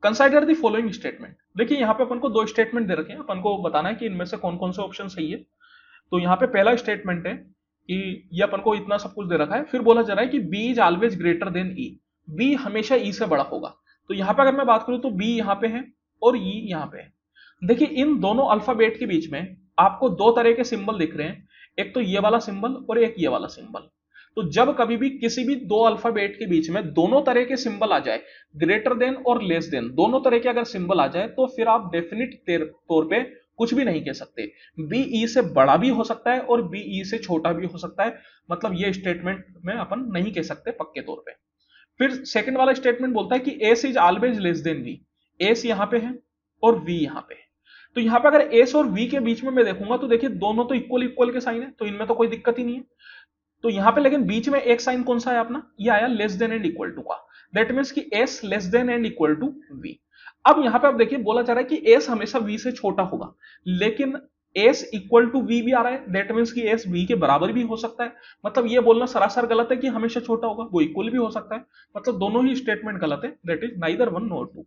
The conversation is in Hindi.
Consider the following statement. देखिए यहाँ पे अपन को दो स्टेटमेंट दे रखे हैं, अपन को बताना है कि इनमें से कौन कौन से ऑप्शन सही है। तो यहाँ पे पहला स्टेटमेंट है कि ये अपन को इतना सब कुछ दे रखा है, फिर बोला जा रहा है कि B is always greater than E, B हमेशा ई से बड़ा होगा। तो यहाँ पे अगर मैं बात करूं तो बी यहाँ पे है और ई यहाँ पे है। देखिए इन दोनों अल्फाबेट के बीच में आपको दो तरह के सिंबल दिख रहे हैं, एक तो ये वाला सिंबल और एक ये वाला सिंबल। तो जब कभी भी किसी भी दो अल्फाबेट के बीच में दोनों तरह के सिंबल आ जाए, ग्रेटर देन और लेस देन दोनों तरह के अगर सिंबल आ जाए, तो फिर आप डेफिनेट तौर पे कुछ भी नहीं कह सकते। बी ई से बड़ा भी हो सकता है और बी ई से छोटा भी हो सकता है, मतलब ये स्टेटमेंट में अपन नहीं कह सकते पक्के तौर पे। फिर सेकंड वाला स्टेटमेंट बोलता है कि S is always less than V, S यहां पे है और वी यहां पे है। तो यहां पे अगर एस और वी के बीच में मैं देखूंगा तो देखिए दोनों तो इक्वल इक्वल के साइन है, तो इनमें तो कोई दिक्कत ही नहीं है। तो यहां पे लेकिन बीच में एक साइन कौन सा है अपना, ये आया less than and equal to का। दैट मीन्स कि S less than and equal to V. अब यहां पे आप देखिए बोला जा रहा है कि एस हमेशा वी से छोटा होगा, लेकिन एस इक्वल टू वी भी आ रहा है, दैट मीन्स कि एस वी के बराबर भी हो सकता है। मतलब ये बोलना सरासर गलत है कि हमेशा छोटा होगा, वो इक्वल भी हो सकता है। मतलब दोनों ही स्टेटमेंट गलत है, that is neither one nor to.